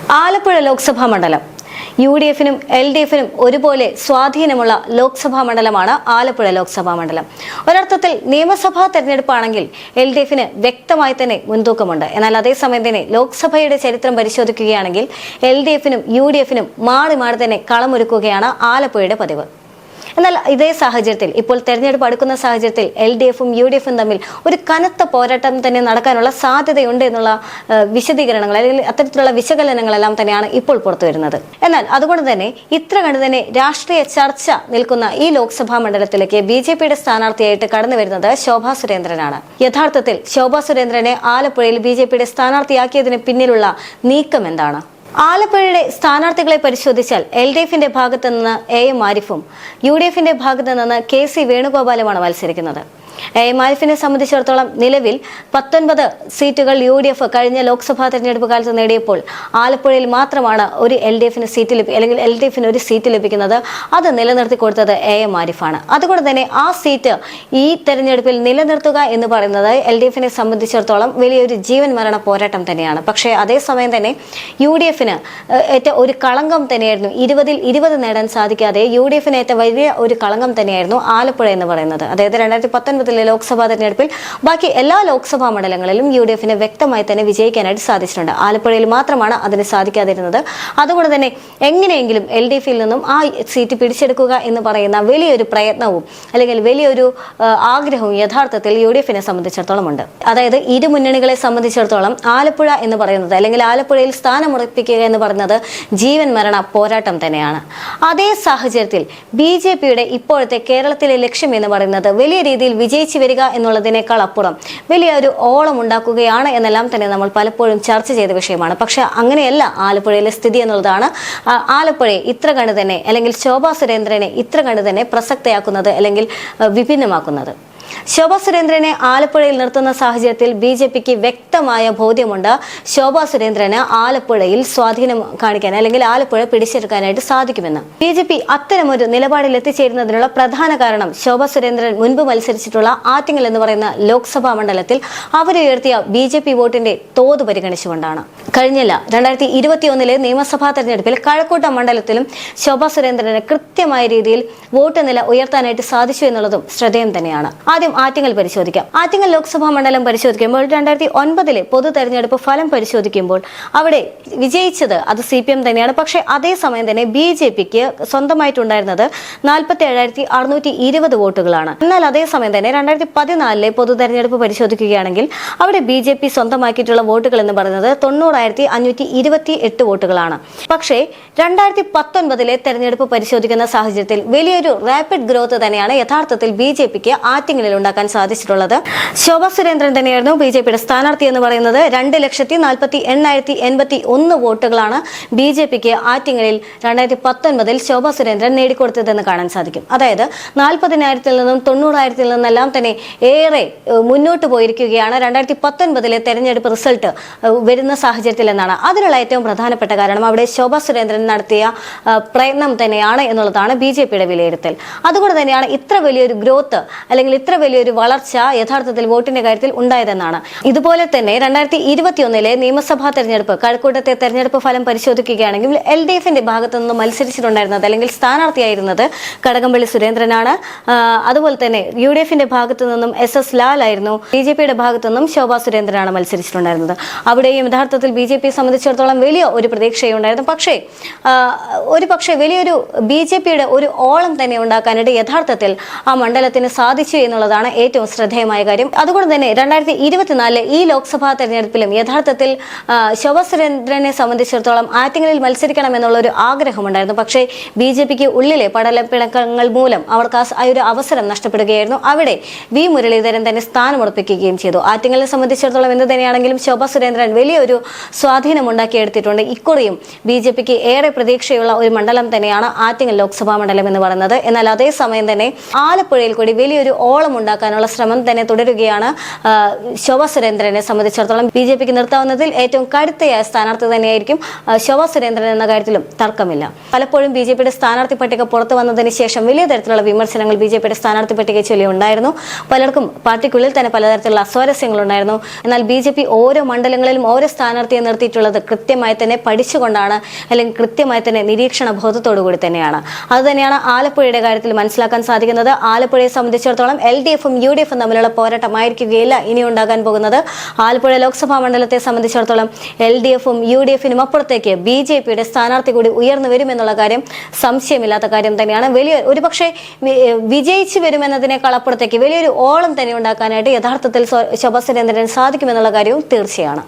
ആലപ്പുഴ ലോക്സഭാ മണ്ഡലം UDF-നും LDF-നും ഒരുപോലെ സ്വാധീനമുള്ള ലോക്സഭാ മണ്ഡലമാണ് ആലപ്പുഴ ലോക്സഭാ മണ്ഡലം. ഒരർത്ഥത്തിൽ നിയമസഭാ തെരഞ്ഞെടുപ്പാണെങ്കിൽ LDF-ന് വ്യക്തമായി തന്നെ മുൻതൂക്കമുണ്ട്. എന്നാൽ അതേസമയം തന്നെ ലോക്സഭയുടെ ചരിത്രം പരിശോധിക്കുകയാണെങ്കിൽ LDF-നും UDF-നും മാറി മാറി തന്നെ കളമൊരുക്കുകയാണ് ആലപ്പുഴയുടെ പതിവ്. എന്നാൽ ഇതേ സാഹചര്യത്തിൽ ഇപ്പോൾ തെരഞ്ഞെടുപ്പ് അടുക്കുന്ന സാഹചര്യത്തിൽ LDF-ഉം UDF-ഉം തമ്മിൽ ഒരു കനത്ത പോരാട്ടം തന്നെ നടക്കാനുള്ള സാധ്യതയുണ്ട് എന്നുള്ള വിശദീകരണങ്ങൾ അല്ലെങ്കിൽ അത്തരത്തിലുള്ള വിശകലനങ്ങളെല്ലാം തന്നെയാണ് ഇപ്പോൾ പുറത്തു വരുന്നത്. എന്നാൽ അതുകൊണ്ട് തന്നെ ഇത്ര കണ്ട് തന്നെ രാഷ്ട്രീയ ചർച്ച നിൽക്കുന്ന ഈ ലോക്സഭാ മണ്ഡലത്തിലേക്ക് BJP-യുടെ സ്ഥാനാർത്ഥിയായിട്ട് കടന്നു വരുന്നത് ശോഭാ സുരേന്ദ്രനാണ്. യഥാർത്ഥത്തിൽ ശോഭാ സുരേന്ദ്രനെ ആലപ്പുഴയിൽ BJP-യുടെ സ്ഥാനാർത്ഥിയാക്കിയതിന് പിന്നിലുള്ള നീക്കം എന്താണ്? ആലപ്പുഴയുടെ സ്ഥാനാർത്ഥികളെ പരിശോധിച്ചാൽ LDF-ന്റെ ഭാഗത്തു നിന്ന് AM ആരിഫും UDF-ന്റെ ഭാഗത്തു നിന്ന് KC വേണുഗോപാലുമാണ് മത്സരിക്കുന്നത്. AM ആരിഫിനെ സംബന്ധിച്ചിടത്തോളം നിലവിൽ 19 സീറ്റുകൾ UDF കഴിഞ്ഞ ലോക്സഭാ തെരഞ്ഞെടുപ്പ് കാലത്ത് നേടിയപ്പോൾ ആലപ്പുഴയിൽ മാത്രമാണ് ഒരു LDF-ന് സീറ്റ് അല്ലെങ്കിൽ LDF-ന് ഒരു സീറ്റ് ലഭിക്കുന്നത്. അത് നിലനിർത്തി കൊടുത്തത് AM ആരിഫാണ്. അതുകൊണ്ട് തന്നെ ആ സീറ്റ് ഈ തെരഞ്ഞെടുപ്പിൽ നിലനിർത്തുക എന്ന് പറയുന്നത് LDF-നെ സംബന്ധിച്ചിടത്തോളം വലിയൊരു ജീവൻ മരണ പോരാട്ടം തന്നെയാണ്. പക്ഷേ അതേസമയം തന്നെ UDF-ന് ഏറ്റ ഒരു കളങ്കം തന്നെയായിരുന്നു. 20-ൽ 20 നേടാൻ സാധിക്കാതെ UDF-ന് ഏറ്റ വലിയ ഒരു കളങ്കം തന്നെയായിരുന്നു ആലപ്പുഴ എന്ന് പറയുന്നത്. അതായത് 2019 ലോക്സഭാ തെരഞ്ഞെടുപ്പിൽ ബാക്കി എല്ലാ ലോക്സഭാ മണ്ഡലങ്ങളിലും UDF-ന് വ്യക്തമായി തന്നെ വിജയിക്കാനായിട്ട് സാധിച്ചിട്ടുണ്ട്. ആലപ്പുഴയിൽ മാത്രമാണ് അതിന് സാധിക്കാതിരുന്നത്. അതുകൊണ്ട് തന്നെ എങ്ങനെയെങ്കിലും LDF-ൽ നിന്നും ആ സീറ്റ് പിടിച്ചെടുക്കുക എന്ന് പറയുന്ന വലിയൊരു പ്രയത്നവും അല്ലെങ്കിൽ വലിയൊരു ആഗ്രഹവും യഥാർത്ഥത്തിൽ UDF-നെ സംബന്ധിച്ചിടത്തോളം ഉണ്ട്. അതായത് ഇരു മുന്നണികളെ സംബന്ധിച്ചിടത്തോളം ആലപ്പുഴ എന്ന് പറയുന്നത് അല്ലെങ്കിൽ ആലപ്പുഴയിൽ സ്ഥാനമുറപ്പിക്കുക എന്ന് പറയുന്നത് ജീവൻ മരണ പോരാട്ടം തന്നെയാണ്. അതേ സാഹചര്യത്തിൽ BJP-യുടെ ഇപ്പോഴത്തെ കേരളത്തിലെ ലക്ഷ്യം എന്ന് പറയുന്നത് വലിയ രീതിയിൽ വിജയിച്ചു വരിക എന്നുള്ളതിനേക്കാൾ അപ്പുറം വലിയൊരു ഓളം ഉണ്ടാക്കുകയാണ് എന്നെല്ലാം തന്നെ നമ്മൾ പലപ്പോഴും ചർച്ച ചെയ്ത വിഷയമാണ്. പക്ഷെ അങ്ങനെയല്ല ആലപ്പുഴയിലെ സ്ഥിതി എന്നുള്ളതാണ് ആലപ്പുഴയെ ഇത്ര കണ്ട് തന്നെ അല്ലെങ്കിൽ ശോഭാ സുരേന്ദ്രനെ ഇത്ര കണ്ട് തന്നെ പ്രസക്തയാക്കുന്നത് അല്ലെങ്കിൽ വിഭിന്നമാക്കുന്നത്. ശോഭാ സുരേന്ദ്രനെ ആലപ്പുഴയിൽ നിർത്തുന്ന സാഹചര്യത്തിൽ BJP-ക്ക് വ്യക്തമായ ബോധ്യമുണ്ട് ശോഭാ സുരേന്ദ്രന് ആലപ്പുഴയിൽ സ്വാധീനം കാണിക്കാൻ അല്ലെങ്കിൽ ആലപ്പുഴ പിടിച്ചെടുക്കാനായിട്ട് സാധിക്കുമെന്ന്. BJP അത്തരമൊരു നിലപാടിൽ എത്തിച്ചേരുന്നതിനുള്ള പ്രധാന കാരണം ശോഭാ സുരേന്ദ്രൻ മുൻപ് മത്സരിച്ചിട്ടുള്ള ആറ്റിങ്ങൽ എന്ന് പറയുന്ന ലോക്സഭാ മണ്ഡലത്തിൽ അവരുയർത്തിയ BJP വോട്ടിന്റെ തോത് പരിഗണിച്ചുകൊണ്ടാണ്. കഴിഞ്ഞില്ല 2021 നിയമസഭാ തെരഞ്ഞെടുപ്പിൽ കഴക്കൂട്ടം മണ്ഡലത്തിലും ശോഭാ സുരേന്ദ്രന് കൃത്യമായ രീതിയിൽ വോട്ട് നില ഉയർത്താനായിട്ട് സാധിച്ചു എന്നുള്ളതും ശ്രദ്ധേയം തന്നെയാണ്. ആദ്യം ആറ്റിങ്ങൽ പരിശോധിക്കാം. ആറ്റിങ്ങൽ ലോക്സഭാ മണ്ഡലം പരിശോധിക്കുമ്പോൾ 2009 പൊതു തെരഞ്ഞെടുപ്പ് ഫലം പരിശോധിക്കുമ്പോൾ അവിടെ വിജയിച്ചത് അത് CPM തന്നെയാണ്. പക്ഷേ അതേസമയം തന്നെ BJP-ക്ക് സ്വന്തമായിട്ടുണ്ടായിരുന്നത് 47,620 വോട്ടുകളാണ്. എന്നാൽ അതേസമയം തന്നെ 2014 പൊതു തെരഞ്ഞെടുപ്പ് പരിശോധിക്കുകയാണെങ്കിൽ അവിടെ BJP സ്വന്തമാക്കിയിട്ടുള്ള വോട്ടുകൾ എന്ന് പറയുന്നത് 90,528 വോട്ടുകളാണ്. പക്ഷേ 2019 തെരഞ്ഞെടുപ്പ് പരിശോധിക്കുന്ന സാഹചര്യത്തിൽ വലിയൊരു റാപ്പിഡ് ഗ്രോത്ത് തന്നെയാണ് യഥാർത്ഥത്തിൽ BJP-ക്ക് ആറ്റിങ്ങലിൽ ഉണ്ടാക്കാൻ സാധിച്ചിട്ടുള്ളത്. ശോഭാ സുരേന്ദ്രൻ തന്നെയായിരുന്നു BJP-യുടെ സ്ഥാനാർത്ഥി എന്ന് പറയുന്നത്. 2,48,081 വോട്ടുകളാണ് BJP-ക്ക് ആറ്റിങ്ങലിൽ 2019 ശോഭാ സുരേന്ദ്രൻ നേടിക്കൊടുത്തതെന്ന് കാണാൻ സാധിക്കും. അതായത് 40,000-ൽ നിന്നും 90,000-ൽ നിന്നെല്ലാം തന്നെ ഏറെ മുന്നോട്ട് പോയിരിക്കുകയാണ് 2019 തെരഞ്ഞെടുപ്പ് റിസൾട്ട് വരുന്ന സാഹചര്യത്തിൽ എന്നാണ്. അതിനുള്ള ഏറ്റവും പ്രധാനപ്പെട്ട കാരണം അവിടെ ശോഭാ സുരേന്ദ്രൻ നടത്തിയ പ്രയത്നം തന്നെയാണ് എന്നുള്ളതാണ് BJP-യുടെ വിലയിരുത്തൽ. അതുകൊണ്ട് തന്നെയാണ് ഇത്ര വലിയൊരു ഗ്രോത്ത് അല്ലെങ്കിൽ ഇത്ര വലിയൊരു വളർച്ച യഥാർത്ഥത്തിൽ വോട്ടിന്റെ കാര്യത്തിൽ ഉണ്ടായതെന്നാണ്. ഇതുപോലെ തന്നെ 2021 നിയമസഭാ തെരഞ്ഞെടുപ്പ് കഴക്കൂട്ടത്തെ തെരഞ്ഞെടുപ്പ് ഫലം പരിശോധിക്കുകയാണെങ്കിൽ LDF-ന്റെ ഭാഗത്തു നിന്ന് മത്സരിച്ചിട്ടുണ്ടായിരുന്നത് അല്ലെങ്കിൽ സ്ഥാനാർത്ഥിയായിരുന്നത് കടകംപള്ളി സുരേന്ദ്രനാണ്. അതുപോലെ തന്നെ UDF-ന്റെ ഭാഗത്തു നിന്നും SS ലാൽ ആയിരുന്നു. BJP-യുടെ ഭാഗത്തു നിന്നും ശോഭാ സുരേന്ദ്രനാണ് മത്സരിച്ചിട്ടുണ്ടായിരുന്നത്. അവിടെയും യഥാർത്ഥത്തിൽ BJP-യെ സംബന്ധിച്ചിടത്തോളം വലിയ ഒരു പ്രതീക്ഷയുണ്ടായിരുന്നു. പക്ഷേ വലിയൊരു BJP-യുടെ ഒരു ഓളം തന്നെ ഉണ്ടാക്കാനായിട്ട് യഥാർത്ഥത്തിൽ ആ മണ്ഡലത്തിന് സാധിച്ചു എന്നുള്ളതാണ് ഏറ്റവും ശ്രദ്ധേയമായ കാര്യം. അതുകൊണ്ട് തന്നെ 2024 ഈ ലോക്സഭാ തെരഞ്ഞെടുപ്പിലും യഥാർത്ഥത്തിൽ ശോഭാ സുരേന്ദ്രനെ സംബന്ധിച്ചിടത്തോളം ആറ്റിങ്ങലിൽ മത്സരിക്കണം എന്നുള്ള ഒരു ആഗ്രഹമുണ്ടായിരുന്നു. പക്ഷേ BJP-ക്ക് ഉള്ളിലെ പടലപ്പിണക്കങ്ങൾ മൂലം അവർക്ക് ആ ഒരു അവസരം നഷ്ടപ്പെടുകയായിരുന്നു. അവിടെ V മുരളീധരൻ തന്നെ സ്ഥാനമുറപ്പിക്കുകയും ചെയ്തു. ആറ്റിങ്ങലിനെ സംബന്ധിച്ചിടത്തോളം എന്ത് തന്നെയാണെങ്കിലും ശോഭാ സുരേന്ദ്രൻ വലിയൊരു സ്വാധീനം ഉണ്ടാക്കിയെടുത്തിട്ടുണ്ട്. ഇക്കുറിയും BJP-ക്ക് ഏറെ പ്രതീക്ഷയുള്ള ഒരു മണ്ഡലം തന്നെയാണ് ആറ്റിങ്ങൽ ലോക്സഭാ മണ്ഡലം എന്ന് പറയുന്നത്. എന്നാൽ അതേസമയം തന്നെ ആലപ്പുഴയിൽ കൂടി വലിയൊരു ഓളം ഓളം ഉണ്ടാക്കാനുള്ള ശ്രമം തന്നെ തുടരുകയാണ് ശോഭാ സുരേന്ദ്രനെ സംബന്ധിച്ചിടത്തോളം. BJPക്ക് നിർത്താവുന്നതിൽ ഏറ്റവും കടുത്തയായ സ്ഥാനാർത്ഥി തന്നെയായിരിക്കും ശോഭാ സുരേന്ദ്രൻ എന്ന കാര്യത്തിലും തർക്കമില്ല. പലപ്പോഴും BJPയുടെ സ്ഥാനാർത്ഥി പട്ടിക പുറത്തു വന്നതിന് ശേഷം വലിയ തരത്തിലുള്ള വിമർശനങ്ങൾ BJPയുടെ സ്ഥാനാർത്ഥി പട്ടികയെ ചൊല്ലി ഉണ്ടായിരുന്നു. പലർക്കും പാർട്ടിക്കുള്ളിൽ തന്നെ പലതരത്തിലുള്ള അസ്വാരസ്യങ്ങളുണ്ടായിരുന്നു. എന്നാൽ BJP ഓരോ മണ്ഡലങ്ങളിലും ഓരോ സ്ഥാനാർത്ഥിയെ നിർത്തിയിട്ടുള്ളത് കൃത്യമായി തന്നെ പഠിച്ചുകൊണ്ടാണ്, അല്ലെങ്കിൽ കൃത്യമായി തന്നെ നിരീക്ഷണ ബോധത്തോടു കൂടി തന്നെയാണ്. അതുതന്നെയാണ് ആലപ്പുഴയുടെ കാര്യത്തിൽ മനസ്സിലാക്കാൻ സാധിക്കുന്നത്. ആലപ്പുഴയെ സംബന്ധിച്ചിടത്തോളം LDFും UDFും തമ്മിലുള്ള പോരാട്ടമായിരിക്കുകയില്ല ഇനി ഉണ്ടാകാൻ പോകുന്നത്. ആലപ്പുഴ ലോക്സഭാ മണ്ഡലത്തെ സംബന്ധിച്ചിടത്തോളം LDFും UDFിനും അപ്പുറത്തേക്ക് BJPയുടെ സ്ഥാനാർത്ഥി കൂടി ഉയർന്നു വരുമെന്നുള്ള കാര്യം സംശയമില്ലാത്ത കാര്യം തന്നെയാണ്. ഒരുപക്ഷെ വിജയിച്ചു വരുമെന്നതിനേക്കാൾ അപ്പുറത്തേക്ക് വലിയൊരു ഓളം തന്നെ ഉണ്ടാക്കാനായിട്ട് യഥാർത്ഥത്തിൽ ശോഭാ സുരേന്ദ്രൻ സാധിക്കുമെന്നുള്ള കാര്യവും തീർച്ചയാണ്.